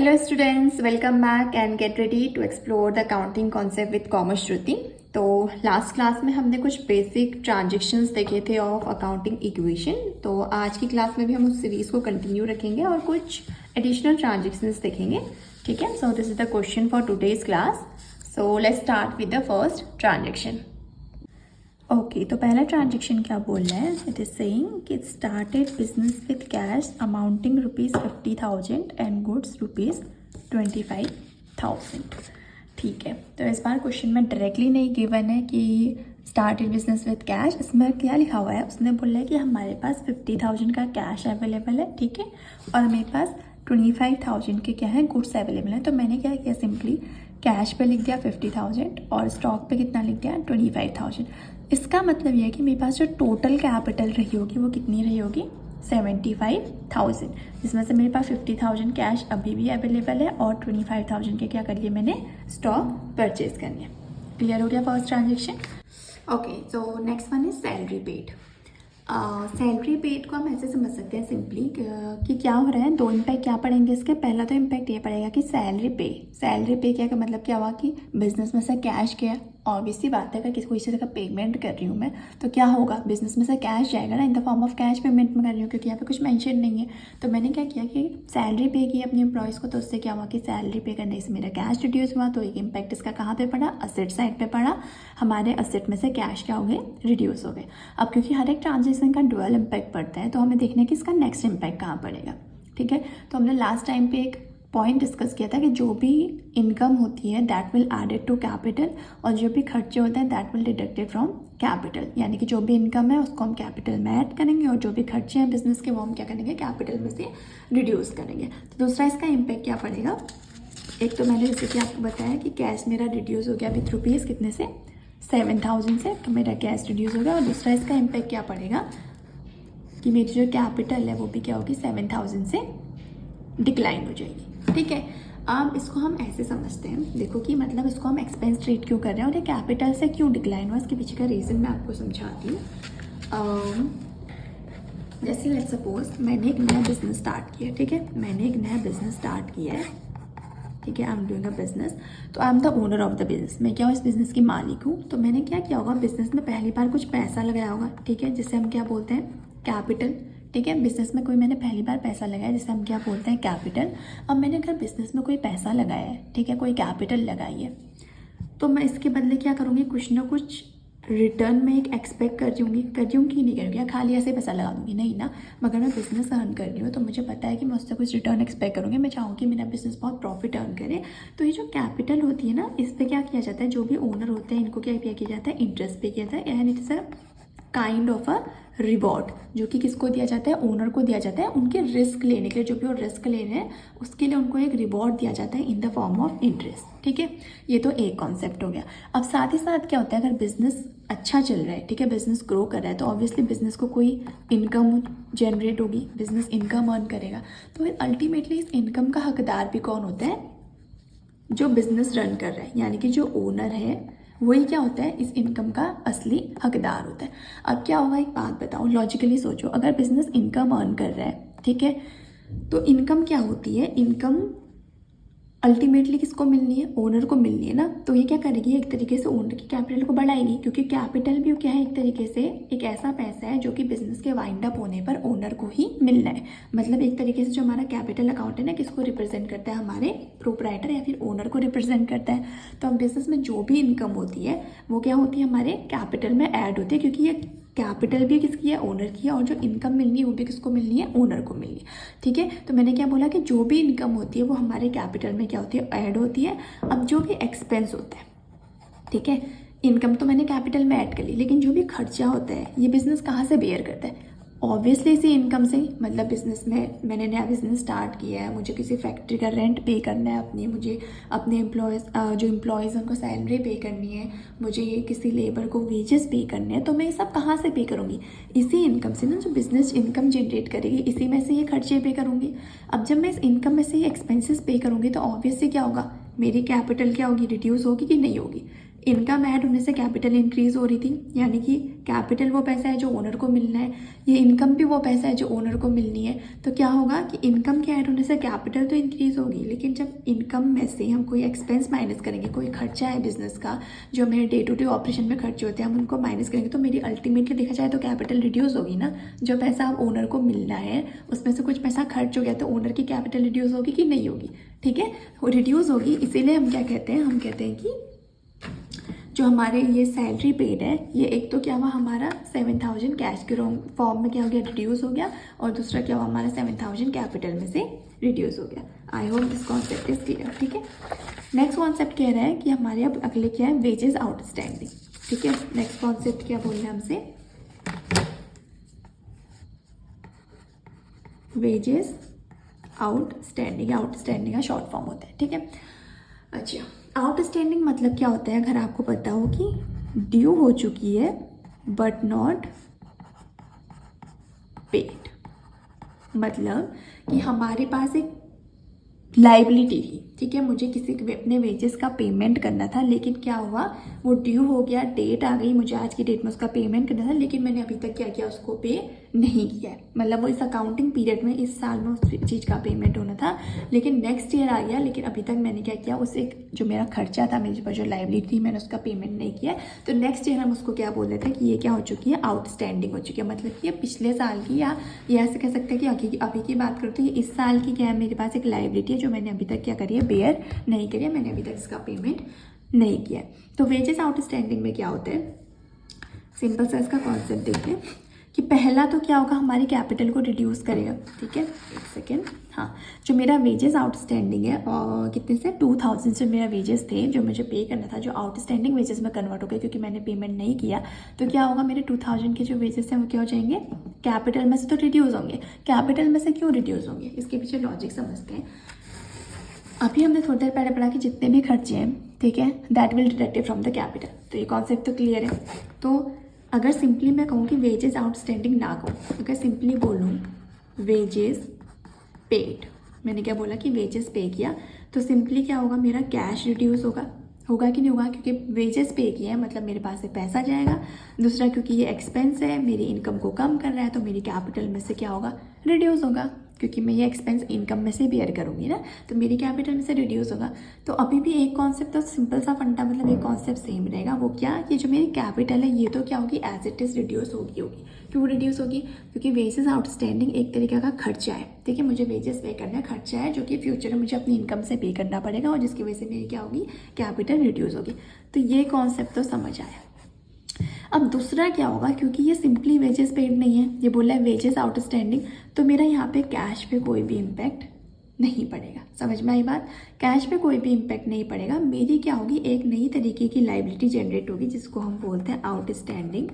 Hello students, welcome back and get ready to explore the accounting concept with Commerce Shruti। तो last class में हमने कुछ basic transactions देखे थे of accounting equation. तो आज की क्लास में भी हम उस सीरीज़ को कंटिन्यू रखेंगे और कुछ एडिशनल ट्रांजेक्शन्स देखेंगे। ठीक है, so this is the question for today's class. So let's start with the first transaction. Okay, तो पहला ट्रांजेक्शन क्या बोल रहा है? इट इज सेइंग कि started business with cash amounting ₹50,000 and goods ₹25,000। ठीक है, तो इस बार क्वेश्चन में डायरेक्टली नहीं गिवन है कि स्टार्टेड बिजनेस विद कैश। इसमें क्या लिखा हुआ है? उसने बोला है कि हमारे पास 50,000 का कैश अवेलेबल है, ठीक है, और मेरे पास 25,000 के क्या है, गुड्स अवेलेबल है। तो मैंने क्या किया, सिंपली कैश पे लिख दिया 50,000 और स्टॉक पे कितना लिख दिया, 25,000। इसका मतलब यह है कि मेरे पास जो टोटल कैपिटल रही होगी वो कितनी रही होगी, 75,000, जिसमें से मेरे पास 50,000 कैश अभी भी अवेलेबल है और 25,000 के क्या कर लिए मैंने, स्टॉक परचेज कर लिया। क्लियर हो गया first transaction? Okay, so next one is salary paid. Salary paid को हम ऐसे समझ सकते हैं सिंपली कि क्या हो रहा है, दो इम्पैक्ट क्या पड़ेंगे इसके। पहला तो इम्पैक्ट ये पड़ेगा कि सैलरी पे क्या का मतलब क्या हुआ कि बिजनेस में से कैश गया। ऑब्वियसली बात है, अगर किसी कोई जगह पेमेंट कर रही हूँ मैं तो क्या होगा, बिजनेस में से कैश जाएगा ना, in the form of cash payment में कर रही हूँ, क्योंकि यहाँ पे कुछ मेंशन नहीं है। तो मैंने क्या किया कि सैलरी पे की अपनी एम्प्लॉयज़ को, तो उससे क्या हुआ कि सैलरी पे करने से मेरा कैश रिड्यूस हुआ। तो एक इम्पैक्ट इसका कहाँ पे पड़ा, असेट साइड पे पड़ा। हमारे असेट में से कैश क्या हो गए, रिड्यूस हो गए। अब क्योंकि हर एक ट्रांजेक्शन का डुअल इम्पैक्ट पड़ता है, तो हमें देखना है कि इसका नेक्स्ट इम्पैक्ट कहाँ पड़ेगा। ठीक है, तो हमने लास्ट टाइम पे एक पॉइंट डिस्कस किया था कि जो भी इनकम होती है that will added to capital, और जो भी खर्चे होते हैं that will deducted from capital. यानी कि जो भी इनकम है उसको हम कैपिटल में ऐड करेंगे और जो भी खर्चे हैं बिजनेस के वो हम क्या करेंगे, कैपिटल में से रिड्यूस करेंगे। तो दूसरा इसका इम्पैक्ट क्या पड़ेगा, एक तो मैंने जैसे कि आपको बताया कि कैश मेरा रिड्यूस हो गया विथ रुपीज़ कितने से, 7,000 से, तो मेरा कैश रिड्यूस हो गया। और दूसरा इसका इम्पैक्ट क्या पड़ेगा कि मेरी जो कैपिटल है वो भी क्या होगी, 7,000 से डिक्लाइन हो जाएगी। ठीक है, अब इसको हम ऐसे समझते हैं, देखो कि मतलब इसको हम एक्सपेंस ट्रीट क्यों कर रहे हैं और ये कैपिटल से क्यों डिक्लाइन हुआ, इसके पीछे का रीज़न मैं आपको समझाती हूँ। जैसे लेट्स सपोज मैंने एक नया बिजनेस स्टार्ट किया, ठीक है, मैंने एक नया बिजनेस स्टार्ट किया है, ठीक है, I am doing a business. तो I am the owner of the business, मैं क्या हूँ, इस बिजनेस की मालिक हूँ। तो मैंने क्या किया होगा, बिजनेस में पहली बार कुछ पैसा लगाया होगा, ठीक है, जिसे हम क्या बोलते हैं, कैपिटल। ठीक है, बिजनेस में कोई मैंने पहली बार पैसा लगाया जिसे हम क्या बोलते हैं, कैपिटल। अब मैंने अगर बिजनेस में कोई पैसा लगाया है, ठीक है, कोई कैपिटल लगाई है, तो मैं इसके बदले क्या करूँगी, कुछ ना कुछ रिटर्न में एक एक्सपेक्ट कर रही हूँ कि नहीं करूँगी, या खाली ऐसे पैसा लगा दूँगी, नहीं ना। मगर मैं बिजनेस अर्न कर रही हूँ तो मुझे पता है कि मैं उससे कुछ रिटर्न एक्सपेक्ट करूँगी, मैं चाहूँगी कि मेरा बिजनेस बहुत प्रॉफिट अर्न करे। तो ये जो कैपिटल होती है ना, इस पर क्या किया जाता है, जो भी ओनर होते हैं इनको क्या किया जाता है, इंटरेस्ट पे किया जाता है। And it is a kind of a reward, जो कि किसको दिया जाता है, ओनर को दिया जाता है। उनके रिस्क लेने के लिए, जो भी वो रिस्क ले रहे हैं उसके लिए उनको एक रिवॉर्ड दिया जाता है in the form of interest. ठीक है, ये तो एक कॉन्सेप्ट हो गया। अब साथ ही साथ क्या होता है, अगर बिजनेस अच्छा चल रहा है, ठीक है, बिजनेस ग्रो कर रहा है, तो ऑब्वियसली बिजनेस को कोई इनकम जनरेट होगी, बिजनेस इनकम अर्न करेगा। तो अल्टीमेटली इस इनकम का हकदार भी कौन होता है, जो बिजनेस रन कर रहा है, यानी कि जो ओनर है वही क्या होता है, इस इनकम का असली हकदार होता है। अब क्या होगा, एक बात बताओ, लॉजिकली सोचो, अगर बिजनेस इनकम अर्न कर रहा है, ठीक है, तो इनकम क्या होती है, इनकम अल्टीमेटली किसको मिलनी है, ओनर को मिलनी है ना। तो ये क्या करेगी, एक तरीके से ओनर की कैपिटल को बढ़ाएगी, क्योंकि कैपिटल भी क्या है, एक तरीके से एक ऐसा पैसा है जो कि बिजनेस के वाइंड अप होने पर ओनर को ही मिलना है। मतलब एक तरीके से जो हमारा कैपिटल अकाउंट है ना, किसको रिप्रेजेंट करता है, हमारे प्रोप्राइटर या फिर ओनर को रिप्रेजेंट करता है। तो अब बिजनेस में जो भी इनकम होती है वो क्या होती है, हमारे कैपिटल में ऐड होती है, क्योंकि ये कैपिटल भी किसकी है, ओनर की है, और जो इनकम मिलनी है वो भी किसको मिलनी है, ओनर को मिलनी है। ठीक है, तो मैंने क्या बोला कि जो भी इनकम होती है वो हमारे कैपिटल में क्या होती है, ऐड होती है। अब जो भी एक्सपेंस होता है, ठीक है, इनकम तो मैंने कैपिटल में ऐड कर ली, लेकिन जो भी खर्चा होता है ये बिजनेस कहाँ से बेयर करता है, ऑब्वियसली इसी इनकम से ही। मतलब बिजनेस में मैंने नया बिजनेस स्टार्ट किया है, मुझे किसी फैक्ट्री का रेंट पे करना है अपनी, मुझे अपने एम्प्लॉयज़ जो एम्प्लॉयज़ हैं उनको सैलरी पे करनी है, मुझे किसी लेबर को वेजेस पे करने हैं, तो मैं ये सब कहाँ से पे करूँगी, इसी इनकम से ना, जो बिजनेस इनकम जनरेट करेगी इसी में से ये खर्चे पे करूँगी। अब जब मैं इस इनकम में से ये एक्सपेंसेस पे करूँगी तो ऑब्वियसली क्या होगा, मेरी कैपिटल क्या होगी, रिड्यूस होगी कि नहीं होगी, इनकम ऐड होने से कैपिटल इंक्रीज हो रही थी, यानी कि कैपिटल वो पैसा है जो ओनर को मिलना है, ये इनकम भी वो पैसा है जो ओनर को मिलनी है। तो क्या होगा कि इनकम के ऐड होने से कैपिटल तो इंक्रीज होगी, लेकिन जब इनकम में से हम कोई एक्सपेंस माइनस करेंगे, कोई खर्चा है बिजनेस का जो मेरे डे टू डे ऑपरेशन में खर्चे होते हैं, हम उनको माइनस करेंगे तो मेरी अल्टीमेटली देखा जाए तो कैपिटल रिड्यूस होगी ना। जो पैसा अब ओनर को मिलना है उसमें से कुछ पैसा खर्च हो गया तो ओनर की कैपिटल रिड्यूस होगी कि नहीं होगी? ठीक है, वो रिड्यूस होगी। इसीलिए हम क्या कहते हैं, हम कहते हैं कि जो हमारे ये सैलरी पेड है, ये एक तो क्या हुआ हमारा 7,000 कैश के फॉर्म में क्या हो गया, रिड्यूस हो गया, और दूसरा क्या हुआ हमारा 7,000 कैपिटल में से रिड्यूस हो गया। I hope this concept is clear. ठीक है, नेक्स्ट कॉन्सेप्ट कह रहा है कि हमारे अब अगले क्या है, वेजेस आउटस्टैंडिंग। ठीक है, नेक्स्ट कॉन्सेप्ट क्या बोल रहे हैं हमसे, वेजेस आउटस्टैंडिंग। आउटस्टैंडिंग का शॉर्ट फॉर्म होता है। ठीक है, अच्छा, आउटस्टैंडिंग मतलब क्या होता है, अगर आपको पता हो कि ड्यू हो चुकी है बट नॉट पेड, मतलब कि हमारे पास एक लाइबिलिटी थी, ठीक है, मुझे किसी अपने वेजेस का पेमेंट करना था, लेकिन क्या हुआ वो ड्यू हो गया, डेट आ गई, मुझे आज की डेट में उसका पेमेंट करना था, लेकिन मैंने अभी तक क्या किया, उसको पे नहीं किया है। मतलब वो इस अकाउंटिंग पीरियड में, इस साल में उस चीज़ का पेमेंट होना था, लेकिन नेक्स्ट ईयर आ गया, लेकिन अभी तक मैंने क्या किया, उस एक जो मेरा खर्चा था, मेरे पास जो लाइबिलिटी थी, मैंने उसका पेमेंट नहीं किया। तो नेक्स्ट ईयर हम उसको क्या बोल रहे थे कि ये क्या हो चुकी है, आउटस्टैंडिंग हो चुकी है। मतलब कि ये पिछले साल की, या ये ऐसे कह सकते हैं कि अभी की बात करूँ तो ये इस साल की क्या है, मेरे पास एक लाइबिलिटी है जो मैंने अभी तक क्या करी है, बेयर नहीं करिए, मैंने अभी तक इसका पेमेंट नहीं किया। तो वेजेस आउटस्टैंडिंग में क्या होता है, सिंपल सा इसका कॉन्सेप्ट देखते हैं कि पहला तो क्या होगा, हमारी कैपिटल को रिड्यूस करेगा। ठीक है, एक सेकेंड, हाँ, जो मेरा वेजेस आउटस्टैंडिंग है और कितने से 2,000 से मेरा वेजेस थे जो मुझे पे करना था, जो आउटस्टैंडिंग वेजेस में कन्वर्ट हो गए क्योंकि मैंने पेमेंट नहीं किया। तो क्या होगा, मेरे 2,000 के जो वेजेस हैं वो क्या हो जाएंगे, कैपिटल में से तो रिड्यूस होंगे। कैपिटल में से क्यों रिड्यूस होंगे, इसके पीछे लॉजिक समझते हैं। अभी हमने थोड़ी देर पहले पढ़ा कि जितने भी खर्चे हैं, ठीक है, that will deducted from the capital. तो ये कॉन्सेप्ट तो क्लियर है। तो अगर सिंपली मैं कहूँ कि वेजेस आउटस्टैंडिंग ना कहूँ, अगर सिंपली बोलूँ वेजेस पेड, मैंने क्या बोला कि वेजेस पे किया, तो सिंपली क्या होगा, मेरा कैश रिड्यूस होगा कि नहीं होगा, क्योंकि वेजेस पे किया है मतलब मेरे पास से पैसा जाएगा। दूसरा, क्योंकि ये एक्सपेंस है, मेरी इनकम को कम कर रहा है, तो मेरी कैपिटल में से क्या होगा, रिड्यूस होगा, क्योंकि मैं ये एक्सपेंस इनकम में से बेयर करूँगी ना, तो मेरी कैपिटल में से रिड्यूस होगा। तो अभी भी एक कॉन्सेप्ट तो सिंपल सा फंडा, मतलब एक कॉन्सेप्ट सेम रहेगा। वो क्या, ये जो मेरी कैपिटल है ये तो क्या होगी, एज इट इज़ रिड्यूस होगी। क्यों रिड्यूस होगी, क्योंकि वेजेस आउटस्टैंडिंग एक तरीके का खर्चा है। ठीक है, मुझे वेजेस पे करना है, खर्चा है जो कि फ्यूचर में मुझे अपनी इनकम से पे करना पड़ेगा, और जिसकी वजह से मेरी क्या होगी, कैपिटल रिड्यूस होगी। तो ये कॉन्सेप्ट तो समझ आया। अब दूसरा क्या होगा, क्योंकि ये सिंपली वेजेस पेड नहीं है, ये बोला है वेजेस आउटस्टैंडिंग, तो मेरा यहाँ पे कैश पे कोई भी इम्पैक्ट नहीं पड़ेगा। समझ में आई बात, कैश पे कोई भी इम्पैक्ट नहीं पड़ेगा। मेरी क्या होगी, एक नई तरीके की लाइबिलिटी जनरेट होगी जिसको हम बोलते हैं आउटस्टैंडिंग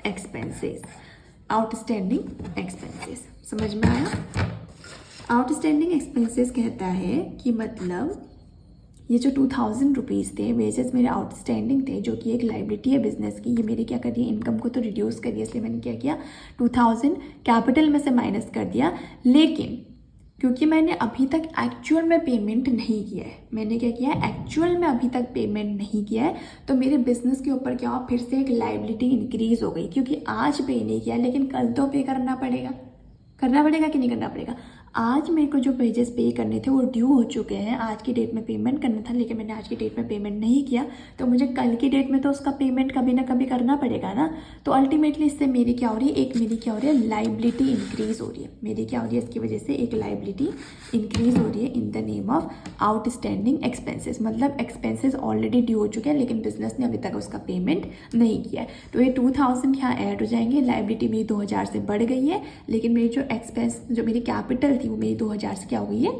एक्सपेंसेस। आउटस्टैंडिंग एक्सपेंसेस समझ में आया। आउटस्टैंडिंग एक्सपेंसेस कहता है कि मतलब ये जो 2,000 रुपीज़ थे वेजेस मेरे आउटस्टैंडिंग थे, जो कि एक लाइबिलिटी है बिजनेस की, ये मेरी क्या कर रही है, इनकम को तो रिड्यूस करी है, इसलिए मैंने क्या किया, 2,000 कैपिटल में से माइनस कर दिया। लेकिन क्योंकि मैंने अभी तक एक्चुअल में पेमेंट नहीं किया है, मैंने क्या किया है, एक्चुअल में अभी तक पेमेंट नहीं किया है, तो मेरे बिजनेस के ऊपर क्या हुआ, फिर से एक लाइबिलिटी इंक्रीज हो गई, क्योंकि आज पे नहीं किया लेकिन कल तो पे करना पड़ेगा कि नहीं करना पड़ेगा। आज मेरे को जो वेजेस पे करने थे वो ड्यू हो चुके हैं, आज की डेट में पेमेंट करना था, लेकिन मैंने आज की डेट में पेमेंट नहीं किया, तो मुझे कल की डेट में तो उसका पेमेंट कभी ना कभी करना पड़ेगा ना। तो अल्टीमेटली इससे मेरी क्या हो रही है, एक मेरी क्या हो रही है, लाइबिलिटी इंक्रीज हो रही है। मेरी क्या हो रही है, इसकी वजह से एक लाइबिलिटी इंक्रीज हो रही है in the name of outstanding expenses. मतलब एक्सपेंसेस ऑलरेडी ड्यू हो चुके हैं, लेकिन बिजनेस ने अभी तक उसका पेमेंट नहीं किया है, तो ये 2,000 यहाँ ऐड हो जाएंगे। लाइबिलिटी मेरी 2,000 से बढ़ गई है, लेकिन मेरी जो एक्सपेंस, जो मेरी कैपिटल थी वो मेरी 2,000 से क्या हो गई है,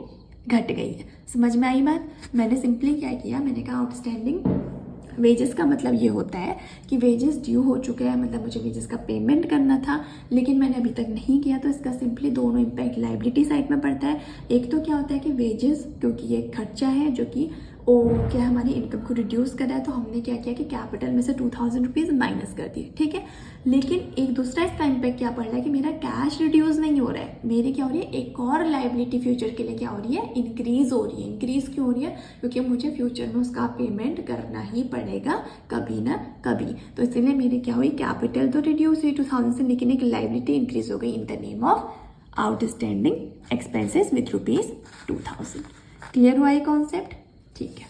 घट गई है। समझ में आई बात। मैंने सिंपली क्या किया, मैंने कहा आउटस्टैंडिंग वेजेस का मतलब ये होता है कि वेजेस ड्यू हो चुके हैं, मतलब मुझे वेजेस का पेमेंट करना था लेकिन मैंने अभी तक नहीं किया, तो इसका सिंपली दोनों इम्पैक्ट लाइबिलिटी साइड में पड़ता है। एक तो क्या होता है कि वेजेस, क्योंकि ये खर्चा है जो कि क्या हमारी इनकम को रिड्यूस कर रहा है, तो हमने क्या किया कि कैपिटल में से 2000 रुपीज़ माइनस कर दिए, ठीक है। लेकिन एक दूसरा इसका इम्पैक्ट क्या पड़ रहा है कि मेरा कैश रिड्यूस नहीं हो रहा है, मेरी क्या हो रही है, एक और लाइबिलिटी फ्यूचर के लिए क्या हो रही है, इंक्रीज हो रही है। इंक्रीज क्यों हो रही है, क्योंकि मुझे फ्यूचर में उसका पेमेंट करना ही पड़ेगा कभी ना कभी। तो इसीलिए मेरी क्या हुई, कैपिटल तो रिड्यूस हुई 2000 से, लेकिन एक लाइबिलिटी इंक्रीज हो गई in the name of outstanding expenses with ₹2000। Clear हुआ ये कॉन्सेप्ट? ठीक है।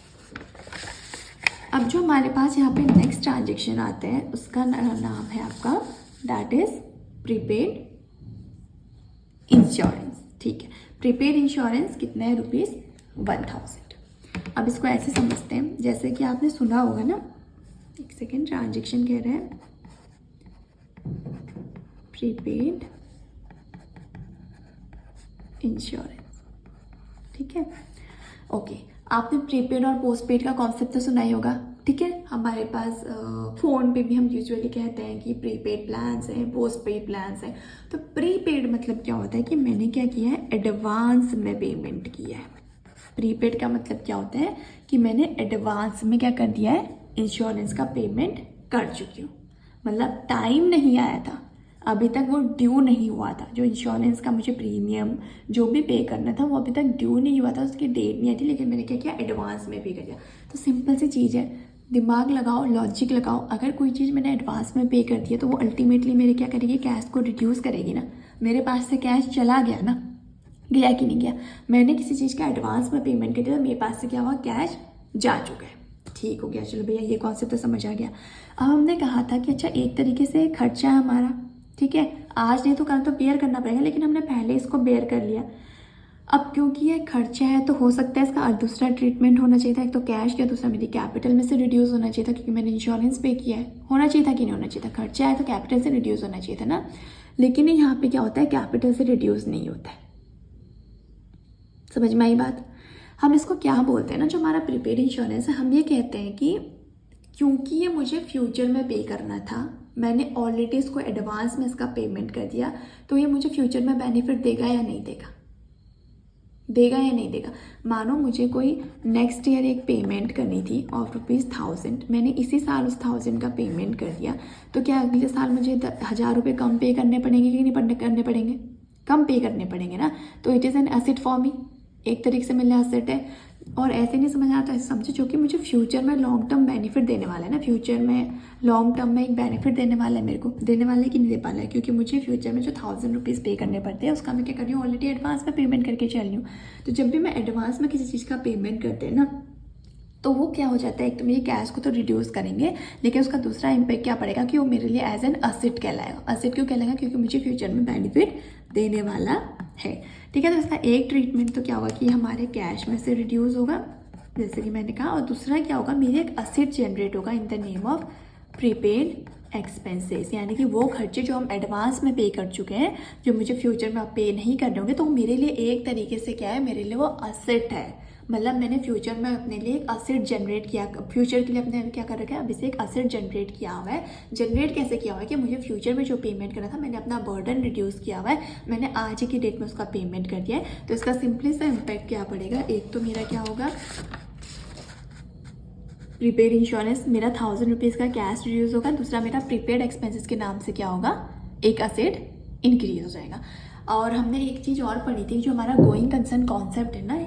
अब जो हमारे पास यहाँ पे नेक्स्ट ट्रांजेक्शन आता है उसका नाम है आपका, दैट इज प्रीपेड इंश्योरेंस, ठीक है। प्रीपेड इंश्योरेंस कितना है, ₹1000। अब इसको ऐसे समझते हैं, जैसे कि आपने सुना होगा ना, एक सेकेंड, ट्रांजेक्शन कह रहे हैं प्रीपेड इंश्योरेंस, ठीक है, ओके। आपने प्रीपेड और पोस्टपेड का कॉन्सेप्ट तो सुना ही होगा, ठीक है। हमारे पास फ़ोन पे भी हम यूजुअली कहते हैं कि प्रीपेड प्लान्स हैं, पोस्टपेड प्लान्स हैं। तो प्रीपेड मतलब क्या होता है कि मैंने क्या किया है, एडवांस में पेमेंट किया है। प्रीपेड का मतलब क्या होता है कि मैंने एडवांस में क्या कर दिया है, इंश्योरेंस का पेमेंट कर चुकी हूँ। मतलब टाइम नहीं आया था, अभी तक वो ड्यू नहीं हुआ था, जो इंश्योरेंस का मुझे प्रीमियम जो भी पे करना था वो अभी तक ड्यू नहीं हुआ था, उसकी डेट नहीं आई थी, लेकिन मैंने क्या किया, एडवांस में पे कर दिया। तो सिंपल सी चीज़ है, दिमाग लगाओ, लॉजिक लगाओ। अगर कोई चीज़ मैंने एडवांस में पे कर दी है तो वो अल्टीमेटली मेरे क्या करेगी, कैश को रिड्यूस करेगी ना। मेरे पास से कैश चला गया ना, गया कि नहीं गया, मैंने किसी चीज़ का एडवांस में पेमेंट कर दिया तो मेरे पास से क्या हुआ, कैश जा चुका है। ठीक हो गया, चलो भैया ये कॉन्सेप्ट तो समझ आ गया। अब हमने कहा था कि अच्छा एक तरीके से खर्चा है हमारा, ठीक है, आज नहीं तो कल तो बेयर करना पड़ेगा, लेकिन हमने पहले इसको बेयर कर लिया। अब क्योंकि ये खर्चा है तो हो सकता है इसका दूसरा ट्रीटमेंट होना चाहिए था, एक तो कैश या दूसरा मेरी कैपिटल में से रिड्यूस होना चाहिए था, क्योंकि मैंने इंश्योरेंस पे किया है। होना चाहिए था कि नहीं होना चाहिए था, खर्चा है तो कैपिटल से रिड्यूस होना चाहिए था ना। लेकिन यहाँ पे क्या होता है, कैपिटल से रिड्यूस नहीं होता है। समझ में आई बात? हम इसको क्या बोलते हैं ना, जो हमारा प्रीपेड इंश्योरेंस है, हम ये कहते हैं कि क्योंकि ये मुझे फ्यूचर में पे करना था, मैंने ऑलरेडी इसको एडवांस में इसका पेमेंट कर दिया, तो ये मुझे फ्यूचर में बेनिफिट देगा या नहीं देगा, देगा या नहीं देगा। मानो मुझे कोई नेक्स्ट ईयर एक पेमेंट करनी थी ऑफ ₹1000, मैंने इसी साल उस 1000 का पेमेंट कर दिया, तो क्या अगले साल मुझे 1000 रुपये कम पे करने पड़ेंगे कि नहीं करने पड़ेंगे? कम पे करने पड़ेंगे ना। तो it is an asset for me, एक तरीके से मिलने एसेट है। और ऐसे नहीं समझ आता, ऐसे समझो जो कि मुझे फ्यूचर में लॉन्ग टर्म बेनिफिट देने वाला है ना, फ्यूचर में लॉन्ग टर्म में एक बेनिफिट देने वाला है, मेरे को देने वाला है कि नहीं दे पाला है, क्योंकि मुझे फ्यूचर में जो 1000 रुपीज़ पे करने पड़ते हैं उसका मैं क्या कर रही हूँ, ऑलरेडी एडवांस में पेमेंट करके चल रही हूँ। तो जब भी मैं एडवांस में किसी चीज़ का पेमेंट करते हैं ना, तो वो क्या हो जाता है, एक तो मेरी कैश को तो रिड्यूस करेंगे, लेकिन उसका दूसरा इम्पैक्ट क्या पड़ेगा कि वो मेरे लिए एज एन असेट कहलाएगा। असेट क्यों कहलाएगा, क्योंकि मुझे फ्यूचर में बेनिफिट देने वाला है, ठीक है। तो इसका एक ट्रीटमेंट तो क्या होगा कि हमारे कैश में से रिड्यूस होगा, जैसे कि मैंने कहा, और दूसरा क्या होगा, मेरे एक असेट जनरेट होगा in the name of prepaid expenses, यानी कि वो खर्चे जो हम एडवांस में पे कर चुके हैं, जो मुझे फ्यूचर में आप पे नहीं करने होंगे, तो मेरे लिए एक तरीके से क्या है, मेरे लिए वो असेट है। मतलब मैंने फ्यूचर में अपने लिए एक असेट जनरेट किया, फ्यूचर के लिए अपने क्या कर रखा है, अभी से एक असेट जनरेट किया हुआ है। जनरेट कैसे किया हुआ है कि मुझे फ्यूचर में जो पेमेंट करना था, मैंने अपना बर्डन रिड्यूस किया हुआ है, मैंने आज की डेट में उसका पेमेंट कर दिया है। तो इसका सिंपली सा इम्पैक्ट क्या पड़ेगा, एक तो मेरा क्या होगा, प्रीपेड इंश्योरेंस मेरा 1000 रुपीज़ का कैश रिड्यूस होगा, दूसरा मेरा प्रीपेड एक्सपेंसेस के नाम से क्या होगा, एक असेट इंक्रीज हो जाएगा। और हमने एक चीज़ और पढ़ी थी, जो हमारा गोइंग कंसर्न कॉन्सेप्ट है ना,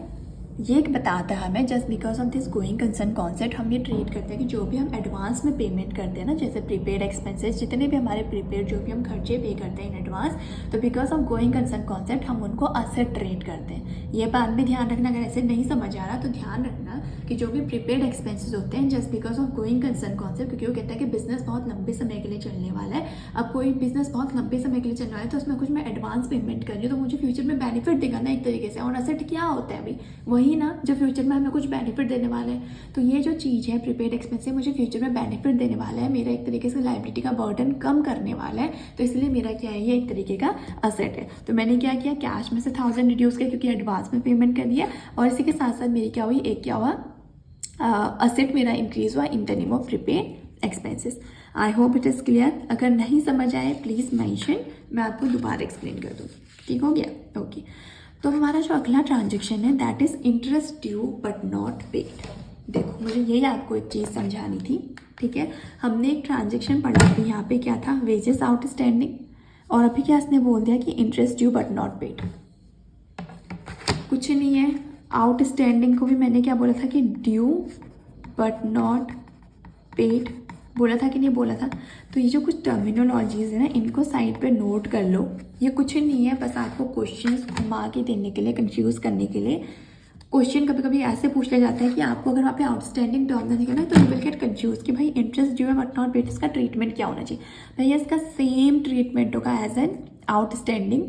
ये एक बताता है हमें, just because of this going concern concept हम ये ट्रीट करते हैं कि जो भी हम एडवांस में पेमेंट करते हैं ना, जैसे प्रीपेड एक्सपेंसेस, जितने भी हमारे प्रीपेड जो भी हम खर्चे पे करते हैं इन एडवांस, तो because of going concern concept हम उनको असेट ट्रीट करते हैं। ये बात भी ध्यान रखना, अगर ऐसे नहीं समझ आ रहा तो ध्यान रखना कि जो भी प्रीपेड एक्सपेंसेस होते हैं, just because of going concern concept, क्योंकि वो कहता है कि बिजनेस बहुत लंबे समय के लिए चलने वाला है। अब कोई बिजनेस बहुत लंबे समय के लिए चलने वाला है, तो उसमें कुछ मैं एडवांस पेमेंट कर रही हूँ, तो मुझे फ्यूचर में बेनिफिट देगा ना एक तरीके से। और असेट क्या होता है अभी, वही ना जो फ्यूचर में हमें कुछ बेनिफिट देने वाला है। तो ये जो चीज़ है प्रीपेड एक्सपेंस, मुझे फ्यूचर में बेनिफिट देने वाला है, मेरा एक तरीके से लायबिलिटी का बर्डन कम करने वाला है, तो इसलिए मेरा क्या है, ये एक तरीके का असेट है। तो मैंने क्या किया, कैश में से 1000 रिड्यूस किया, क्योंकि एडवांस में पेमेंट कर दिया, और इसी के साथ साथ मेरी क्या हुई, एक क्या हुआ, असेट मेरा इंक्रीज हुआ in the name of prepaid expenses. I hope it is clear. अगर नहीं समझ आए प्लीज़ मेंशन, मैं आपको दोबारा एक्सप्लेन कर दूँगी। ठीक हो गया, ओके। तो हमारा जो अगला ट्रांजेक्शन है that is interest due but not paid. देखो मुझे यही आपको एक चीज़ समझानी थी, ठीक है। हमने एक ट्रांजेक्शन पढ़ा थी, यहाँ पे क्या था, वेजेस आउटस्टैंडिंग, और अभी क्या इसने बोल दिया कि interest due but not paid. कुछ नहीं है, आउटस्टैंडिंग को भी मैंने क्या बोला था कि ड्यू बट नॉट पेड बोला था कि नहीं बोला था। तो ये जो कुछ टर्मिनोलॉजीज है ना, इनको साइड पे नोट कर लो। ये कुछ नहीं है, बस आपको क्वेश्चंस घुमा के देने के लिए, कंफ्यूज करने के लिए। क्वेश्चन कभी कभी ऐसे पूछ लिया जाता है कि आपको अगर वहाँ पे आउटस्टैंडिंग टर्म ना दिखे ना, तो यू विल गेट कंफ्यूज कि भाई इंटरेस्ट ड्यू है बट नॉट पेड, इसका ट्रीटमेंट क्या होना चाहिए। भैया इसका सेम ट्रीटमेंट होगा एज एन आउटस्टैंडिंग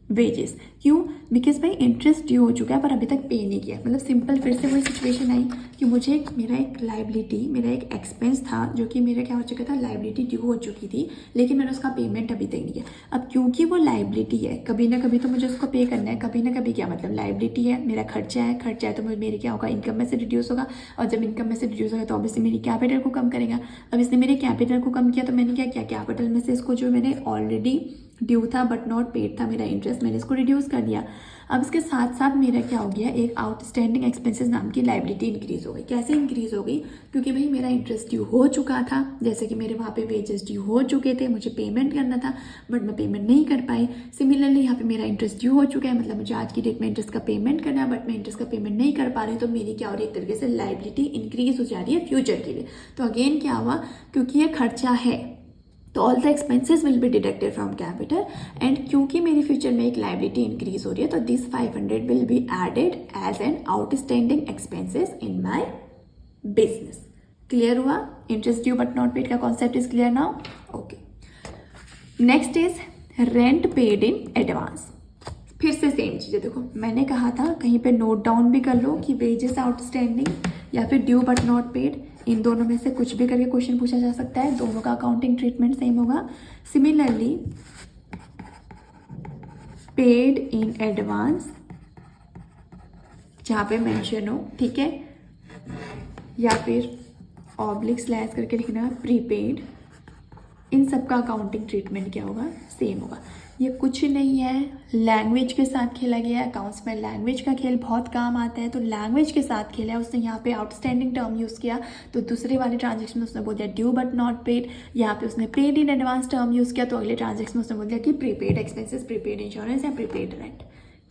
वेजेस। क्यों? बिकॉज भाई इंटरेस्ट ड्यू हो चुका है पर अभी तक पे नहीं किया। मतलब सिंपल फिर से वही सिचुएशन आई कि मुझे मेरा एक लाइबिलिटी, मेरा एक एक्सपेंस था जो कि मेरा क्या हो चुका था, लाइबिलिटी ड्यू हो चुकी थी, लेकिन मैंने उसका पेमेंट अभी तक नहीं किया। अब क्योंकि वो लाइबिलिटी है, कभी ना कभी तो मुझे उसको पे करना है, कभी ना कभी क्या मतलब लाइबिलिटी है, मेरा खर्चा है तो मेरे क्या होगा, इनकम में से रिड्यूस होगा, और जब इनकम में से रिड्यूस होगा तो ऑब्वियसली मेरी कैपिटल को कम करेगा। अब इसने मेरे कैपिटल को कम किया तो मैंने क्या किया, कैपिटल में से इसको जो मैंने ऑलरेडी ड्यू था बट नॉट पेड था मेरा इंटरेस्ट, मैंने इसको रिड्यूस कर दिया। अब इसके साथ साथ मेरा क्या हो गया, एक आउटस्टैंडिंग एक्सपेंसेस नाम की लाइबिलिटी इंक्रीज हो गई। कैसे इंक्रीज हो गई? क्योंकि भाई मेरा इंटरेस्ट ड्यू हो चुका था, जैसे कि मेरे वहाँ पे वेजेस ड्यू हो चुके थे, मुझे पेमेंट करना था बट मैं पेमेंट नहीं कर पाई। सिमिलरली यहाँ पे मेरा इंटरेस्ट ड्यू हो चुका है, मतलब मुझे आज की डेट में इंटरेस्ट का पेमेंट करना है बट मैं इंटरेस्ट का पेमेंट नहीं कर पा रही, तो मेरी क्या हो रही है, एक तरीके से लाइबिलिटी इंक्रीज हो जा रही है फ्यूचर के लिए। तो अगेन क्या हुआ, क्योंकि ये खर्चा है तो all the expenses will be deducted from capital, and क्योंकि मेरी फ्यूचर में एक लाइबिलिटी इंक्रीज हो रही है तो this 500 will be added as an outstanding expenses in my business. Clear हुआ? Interest due but not paid का concept is clear now? Okay. Next is rent paid in advance. फिर से सेम चीज़ है, देखो मैंने कहा था कहीं पे नोट डाउन भी कर लो कि वेजेस आउटस्टैंडिंग या फिर ड्यू बट नॉट पेड, इन दोनों में से कुछ भी करके क्वेश्चन पूछा जा सकता है, दोनों का अकाउंटिंग ट्रीटमेंट सेम होगा। सिमिलरली पेड इन एडवांस जहाँ पे मेंशन हो, ठीक है, या फिर ऑब्लिक स्लैश करके लिखना प्रीपेड, इन सब का अकाउंटिंग ट्रीटमेंट क्या होगा, सेम होगा। ये कुछ नहीं है, लैंग्वेज के साथ खेला गया है। अकाउंट्स में लैंग्वेज का खेल बहुत काम आता है, तो लैंग्वेज के साथ खेला है उसने। यहाँ पे आउटस्टैंडिंग टर्म यूज़ किया तो दूसरे वाले ट्रांजेक्शन में उसने बोल दिया ड्यू बट नॉट पेड। यहाँ पे उसने paid in advance term use किया तो अगले ट्रांजेक्शन में उसने बोल दिया कि प्रीपेड एक्सपेंसेस, प्रीपेड इंश्योरेंस या प्रीपेड रेंट।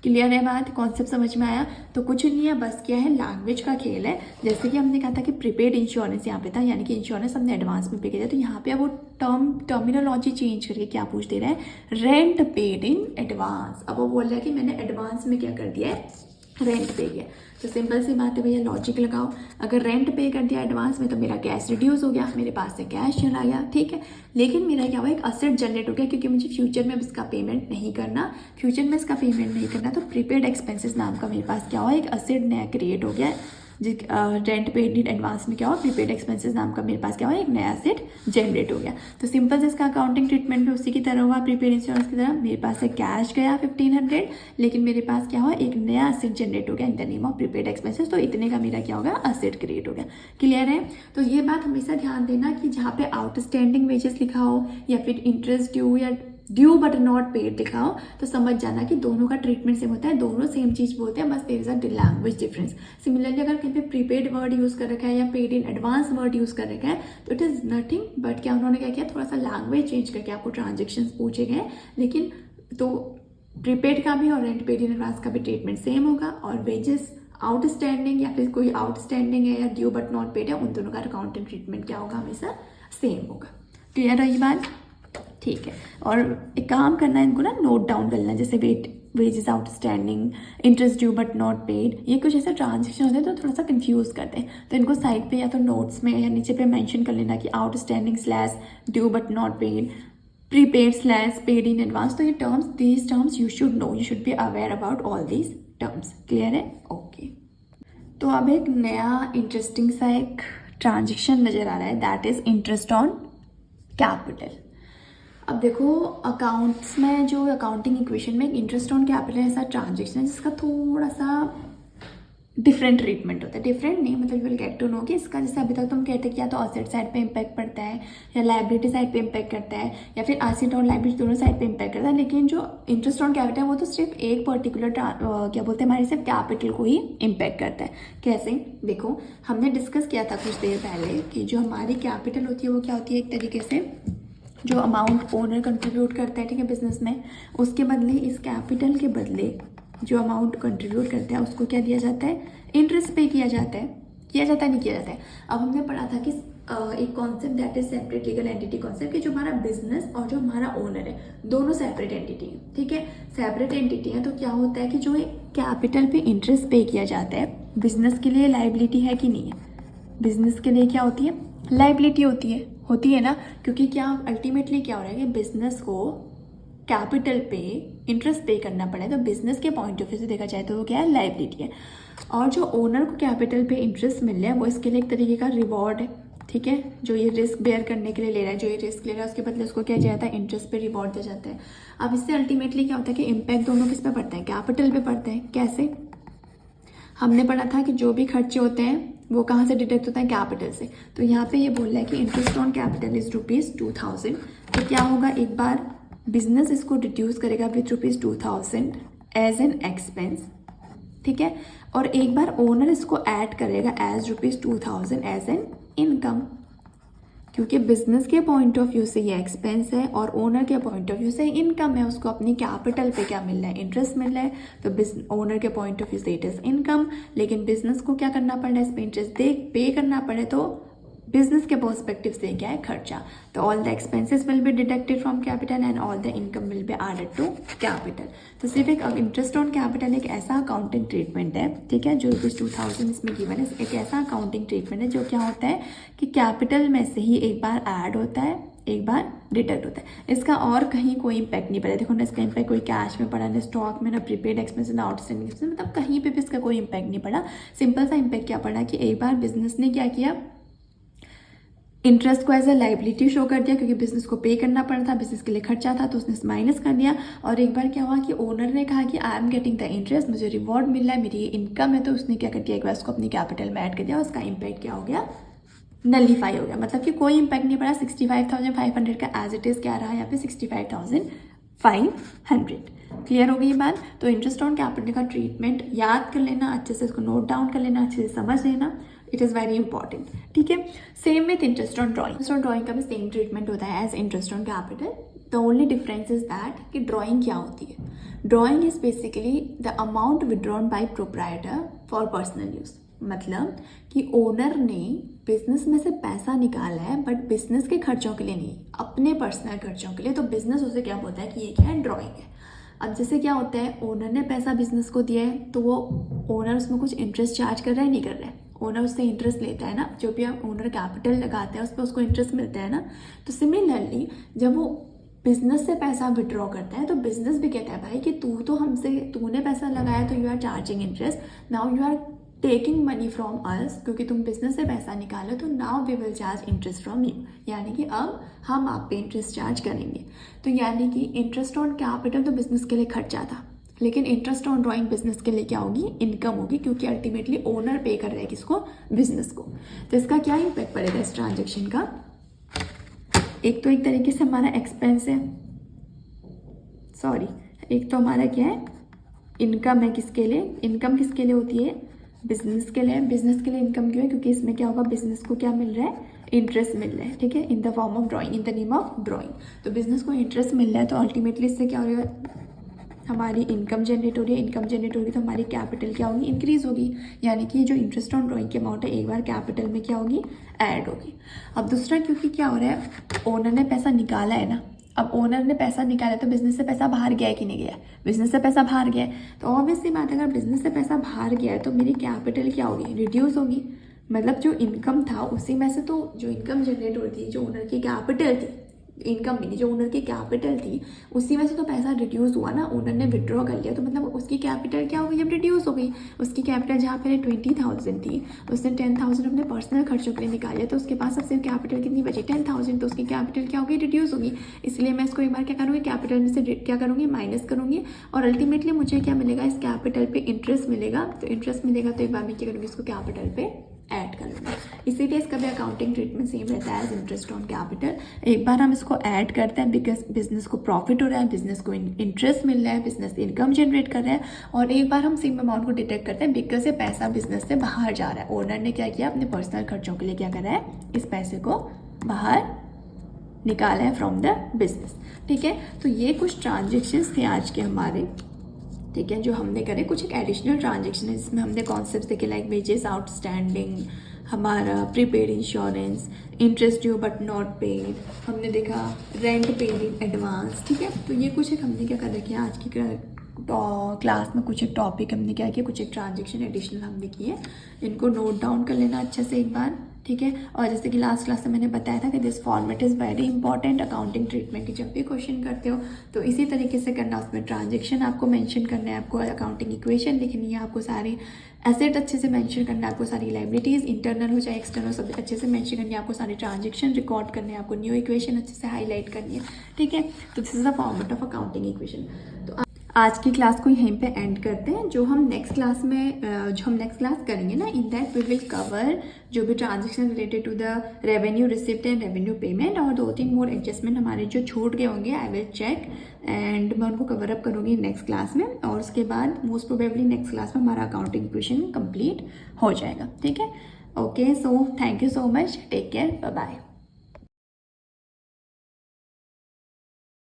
क्लियर है बात? कॉन्सेप्ट समझ में आया? तो कुछ नहीं है, बस क्या है, लैंग्वेज का खेल है। जैसे कि हमने कहा था कि प्रीपेड इंश्योरेंस यहाँ पे था, यानी कि इंश्योरेंस हमने एडवांस में पे किया, तो यहाँ पे अब वो टर्मिनोलॉजी चेंज करके क्या पूछ दे रहा है, रेंट पेड इन एडवांस। अब वो बोल रहा है कि मैंने एडवांस में क्या कर दिया है, रेंट पे किया। तो सिंपल सी बात है भैया, लॉजिक लगाओ। अगर रेंट पे कर दिया एडवांस में तो मेरा कैश रिड्यूस हो गया, मेरे पास से कैश चला गया, ठीक है। लेकिन मेरा क्या हुआ, एक असेट जनरेट हो गया, क्योंकि मुझे फ्यूचर में अब इसका पेमेंट नहीं करना। फ्यूचर में इसका पेमेंट नहीं करना तो प्रीपेड एक्सपेंसेस नाम का मेरे पास क्या हुआ, एक असेट नया क्रिएट हो गया। रेंट पेड इन एडवांस में क्या हुआ, प्रीपेड एक्सपेंसेस नाम का मेरे पास क्या हुआ, एक नया एसेट जनरेट हो गया। तो सिंपल इसका अकाउंटिंग ट्रीटमेंट भी उसी की तरह हुआ, प्रीपेड इंश्योरेंस की तरह। मेरे पास से कैश गया 1500, लेकिन मेरे पास क्या हुआ, एक नया एसेट जनरेट हो गया in the name of prepaid expenses. तो इतने का मेरा क्या होगा, एसेट क्रिएट हो गया। क्लियर है? तो ये बात हमेशा ध्यान देना कि जहाँ पे आउटस्टैंडिंग वेजेस लिखा हो या फिर इंटरेस्ट ड्यू या ड्यू बट नॉट पेड लिखा हो तो समझ जाना कि दोनों का ट्रीटमेंट सेम होता है, दोनों सेम चीज बोलते हैं, बस there is a language difference. Similarly अगर कहीं पे प्रीपेड वर्ड यूज कर रखा है या paid in advance word use कर रखा है तो इट इज नथिंग बट क्या उन्होंने क्या किया, थोड़ा सा लैंग्वेज चेंज करके आपको ट्रांजेक्शन पूछे गए। लेकिन तो प्रीपेड का भी और रेंट पेड इन एडवांस का भी ट्रीटमेंट सेम होगा, और वेजेस आउटस्टैंडिंग या फिर कोई आउटस्टैंडिंग है या ड्यू बट नॉट पेड है, उन दोनों का अकाउंटिंग ट्रीटमेंट क्या होगा, हमेशा सेम होगा। क्लियर है ये बात? ठीक है। और एक काम करना है, इनको ना नोट डाउन कर लेना, जैसे wages outstanding, interest due but not paid, ये कुछ ऐसे ट्रांजेक्शन होते हैं तो थोड़ा सा कंफ्यूज करते हैं। तो इनको साइड पे या तो नोट्स में या नीचे पे मेंशन कर लेना कि outstanding slash due but not paid, prepaid slash paid in advance. तो ये terms, these terms you should know, you should be aware about all these terms. Clear है? ओके। तो अब एक नया इंटरेस्टिंग सा एक ट्रांजेक्शन नजर आ रहा है, that is interest on capital. अब देखो अकाउंट्स में जो अकाउंटिंग इक्वेशन में इंटरेस्ट ऑन कैपिटल ऐसा ट्रांजेक्शन है जिसका थोड़ा सा डिफरेंट ट्रीटमेंट होता है। डिफरेंट नहीं मतलब you will get to know कि इसका जैसे अभी तक तुम कहते कि या तो असेट साइड पे इम्पैक्ट पड़ता है या लाइबिलिटी साइड पे इम्पैक्ट करता है या फिर एसेट और लाइबिलिटी दोनों साइड पे इम्पैक्ट करता है, लेकिन जो इंटरेस्ट ऑन कैपिटल है वो तो सिर्फ एक पर्टिकुलर क्या बोलते हैं हमारे सिर्फ कैपिटल को ही इम्पैक्ट करता है। कैसे देखो, हमने डिस्कस किया था कुछ देर पहले कि जो हमारी कैपिटल होती है वो क्या होती है, एक तरीके से जो अमाउंट ओनर कंट्रीब्यूट करता है, ठीक है, बिजनेस में, उसके बदले इस कैपिटल के बदले जो अमाउंट कंट्रीब्यूट करता है उसको क्या दिया जाता है, इंटरेस्ट पे किया जाता है। नहीं किया जाता है। अब हमने पढ़ा था कि एक concept that is separate legal entity concept, कि जो हमारा बिजनेस और जो हमारा ओनर है दोनों सेपरेट एंटिटी है, ठीक है, सेपरेट एंटिटी है। तो क्या होता है कि जो कैपिटल पे इंटरेस्ट पे किया जाता है, बिजनेस के लिए लाइबिलिटी है कि नहीं है, बिजनेस के लिए क्या होती है, लाइबिलिटी होती है ना, क्योंकि क्या अल्टीमेटली क्या हो रहा है कि बिजनेस को कैपिटल पे इंटरेस्ट पे करना पड़े, तो बिजनेस के पॉइंट ऑफ व्यू से देखा जाए तो वो क्या है, लाइबिलिटी है। और जो ओनर को कैपिटल पे इंटरेस्ट मिल रहा है वो इसके लिए एक तरीके का रिवॉर्ड है, ठीक है, जो ये रिस्क बेयर करने के लिए ले रहा है, जो ये रिस्क ले रहा है उसके बदले उसको क्या दिया जाता है, इंटरेस्ट पे रिवॉर्ड दिया जाता है। अब इससे अल्टीमेटली क्या होता है कि इम्पैक्ट दोनों किस पे पड़ता है, कैपिटल पे पड़ता है। कैसे, हमने पढ़ा था कि जो भी खर्चे होते हैं वो कहाँ से डिडक्ट होता है, कैपिटल से। तो यहाँ पे ये बोल रहा है कि इंटरेस्ट ऑन कैपिटल इज ₹2000। तो क्या होगा, एक बार बिजनेस इसको रिड्यूस करेगा विथ ₹2000 एज एन एक्सपेंस, ठीक है, और एक बार ओनर इसको ऐड करेगा एज ₹2000 एज एन इनकम, क्योंकि बिजनेस के पॉइंट ऑफ व्यू से ये एक्सपेंस है और ओनर के पॉइंट ऑफ व्यू से इनकम है, उसको अपनी कैपिटल पे क्या मिल रहा है, इंटरेस्ट मिल रहा है। तो ओनर के पॉइंट ऑफ व्यू से इट इज इनकम, लेकिन बिजनेस को क्या करना पड़ रहा है, इस पर इंटरेस्ट पे करना पड़े, तो बिजनेस के पर्सपेक्टिव से क्या है, खर्चा। तो all the expenses will be deducted from capital and all the income will be added to capital. तो सिर्फ एक इंटरेस्ट ऑन कैपिटल एक ऐसा अकाउंटिंग ट्रीटमेंट है, ठीक है, जो ₹2000 इसमें गिवन है, एक ऐसा अकाउंटिंग ट्रीटमेंट है जो क्या होता है कि कैपिटल में से ही एक बार ऐड होता है, एक बार डिडक्ट होता है। इसका और कहीं कोई इम्पैक्ट नहीं पड़ा, देखो ना, इसका इम्पैक्ट कोई कैश में पड़ा, ना स्टॉक में, ना प्रीपेड एक्सपेंस, ना आउटस्टैंडिंग एक्सपेंस, मतलब कहीं पे भी इसका कोई इम्पैक्ट नहीं पड़ा। सिंपल सा इम्पैक्ट क्या पड़ा कि एक बार बिजनेस ने क्या किया, इंटरेस्ट को एज अ लाइबिलिटी शो कर दिया, क्योंकि बिजनेस को पे करना पड़ा था, बिजनेस के लिए खर्चा था, तो उसने माइनस कर दिया। और एक बार क्या हुआ कि ओनर ने कहा कि I am getting the interest, मुझे रिवॉर्ड मिल रहा है, मेरी इनकम है, तो उसने क्या कर दिया, एक बार उसको अपनी कैपिटल में ऐड कर दिया, उसका इम्पैक्ट क्या हो गया, नलीफाई हो गया, मतलब कि कोई इम्पैक्ट नहीं पड़ा। 65,500 का एज इट इज़ क्या रहा, यहाँ पे 65,500। क्लियर हो गई ये बात। तो इंटरेस्ट ऑन कैपिटल का ट्रीटमेंट याद कर लेना, अच्छे से इसको नोट डाउन कर लेना, अच्छे से समझ लेना, इट इज़ वेरी इंपॉर्टेंट, ठीक है। Same with interest on drawing, interest on drawing का भी सेम ट्रीटमेंट होता है as interest on capital. The only difference is that कि ड्राइंग क्या होती है, drawing is basically the amount withdrawn by proprietor for personal use, मतलब कि ओनर ने बिजनेस में से पैसा निकाला है बट बिजनेस के खर्चों के लिए नहीं, अपने पर्सनल खर्चों के लिए, तो बिजनेस उसे क्या बोलता है कि ये क्या है, ड्राइंग है। अब जैसे क्या होता है, ओनर ने पैसा बिजनेस को दिया है तो वो ओनर उसमें कुछ इंटरेस्ट चार्ज कर रहा है, नहीं कर रहा है, ओनर उससे इंटरेस्ट लेता है ना, जो भी आप ओनर कैपिटल लगाते हैं उस पर उसको इंटरेस्ट मिलता है ना। तो सिमिलरली जब वो बिजनेस से पैसा विड्रॉ करता है तो बिजनेस भी कहता है भाई कि तूने पैसा लगाया तो you are charging interest, now you are taking money from us, क्योंकि तुम बिजनेस से पैसा निकालो तो now we will charge interest from you, यानी कि अब हम आप पे इंटरेस्ट चार्ज करेंगे। तो यानी कि इंटरेस्ट ऑन कैपिटल तो बिजनेस के लिए खर्चा था, लेकिन इंटरेस्ट ऑन ड्राइंग बिजनेस के लिए क्या होगी, इनकम होगी, क्योंकि अल्टीमेटली ओनर पे कर रहा है किसको, बिजनेस को। तो इसका क्या इम्पैक्ट पड़ेगा इस ट्रांजेक्शन का, एक तो एक तरीके से हमारा एक्सपेंस है, एक तो हमारा क्या है, इनकम है, किसके लिए, इनकम किसके लिए होती है, बिजनेस के लिए। बिजनेस के लिए इनकम क्यों है, क्योंकि इसमें क्या होगा, बिजनेस को क्या मिल रहा है, इंटरेस्ट मिल रहा है, ठीक है, in the form of drawing, in the name of drawing. तो बिजनेस को इंटरेस्ट मिल रहा है, तो अल्टीमेटली इससे क्या हो रहा है, हमारी इनकम जनरेट हो रही है, इनकम जनरेट होगी तो हमारी कैपिटल क्या होगी, इंक्रीज होगी, यानी कि जो इंटरेस्ट ऑन ड्राइंग की अमाउंट है एक बार कैपिटल में क्या होगी, ऐड होगी। अब दूसरा, क्योंकि क्या हो रहा है, ओनर ने पैसा निकाला है ना, अब ओनर ने पैसा निकाला तो बिजनेस से पैसा बाहर गया है कि नहीं गया, बिजनेस से पैसा बाहर गया है, तो ऑब्वियसली बात है, अगर बिजनेस से पैसा बाहर गया है तो मेरी कैपिटल क्या होगी, रिड्यूस होगी, मतलब जो इनकम था उसी में से तो जो इनकम जनरेट हो रही थी, जो ओनर की कैपिटल थी इनकम मिली, जो ओनर की कैपिटल थी उसी में से तो पैसा रिड्यूस हुआ ना, ओनर ने विड्रॉ कर लिया तो मतलब उसकी कैपिटल क्या हो गई, अब रिड्यूस हो गई। उसकी कैपिटल जहाँ पहले 20,000 थी, उसने 10,000 अपने पर्सनल खर्चों के लिए निकाले, तो उसके पास अब सिर्फ कैपिटल कितनी बची, 10,000, तो उसकी कैपिटल क्या होगी, रिड्यूस होगी। इसलिए मैं इसको एक बार क्या करूँगी, कैपिटल में से क्या करूँगी, माइनस करूँगी, और अल्टीमेटली मुझे क्या मिलेगा, इस कैपिटल पे इंटरेस्ट मिलेगा। तो इंटरेस्ट मिलेगा तो एक बार मैं क्या करूँगी, इसको कैपिटल पे ऐड कर लूँगा। इसीलिए इसका भी अकाउंटिंग ट्रीटमेंट सेम रहता है एज इंटरेस्ट ऑन कैपिटल। एक बार हम इसको ऐड करते हैं बिकॉज बिजनेस को प्रॉफिट हो रहा है, बिजनेस को इंटरेस्ट मिल रहा है, बिजनेस इनकम जनरेट कर रहा है, और एक बार हम सेम अमाउंट को डिटेक्ट करते हैं बिकॉज ये पैसा बिजनेस से बाहर जा रहा है। ओनर ने क्या किया, अपने पर्सनल खर्चों के लिए क्या करा है, इस पैसे को बाहर निकाला है फ्रॉम द बिजनेस। ठीक है, तो ये कुछ ट्रांजेक्शन्स थे आज के हमारे, ठीक है, जो हमने करे। कुछ एक एडिशनल ट्रांजेक्शन है जिसमें हमने कॉन्सेप्ट देखे लाइक वेजेस आउटस्टैंडिंग, हमारा prepaid insurance, interest due but not paid, हमने देखा रेंट पेड इन एडवांस। ठीक है, तो ये कुछ एक हमने क्या कर रखे हैं आज की क्लास में, कुछ एक टॉपिक हमने क्या किया, कुछ एक ट्रांजेक्शन एडिशनल हमने किए। इनको नोट डाउन कर लेना अच्छे से एक बार। ठीक है, और जैसे कि लास्ट क्लास में मैंने बताया था कि this format is very important accounting treatment की, जब भी क्वेश्चन करते हो तो इसी तरीके से करना। उसमें ट्रांजेक्शन आपको मेंशन करना है, आपको अकाउंटिंग इक्वेशन लिखनी है, आपको सारे एसेट अच्छे से मेंशन करना है, आपको सारी लाइबिलिटीज़ इंटरनल हो चाहे एक्सटर्नल सब अच्छे से मेंशन करनी है, आपको सारे ट्रांजेक्शन रिकॉर्ड करने हैं, आपको न्यू इक्वेशन अच्छे से हाईलाइट करनी है। ठीक है, तो this is the format of accounting equation. तो आज की क्लास को यहीं पे एंड करते हैं। जो हम नेक्स्ट क्लास करेंगे ना, in that we will cover जो भी transaction related to the revenue receipt and revenue payment, और 2-3 मोर एडजस्टमेंट हमारे जो छूट गए होंगे आई विल चेक एंड मैं उनको कवर अप करूँगी नेक्स्ट क्लास में। और उसके बाद मोस्ट प्रोबेबली नेक्स्ट क्लास में हमारा अकाउंटिंग इक्वेशन कंप्लीट हो जाएगा। ठीक है, okay, so thank you so much, take care, bye bye.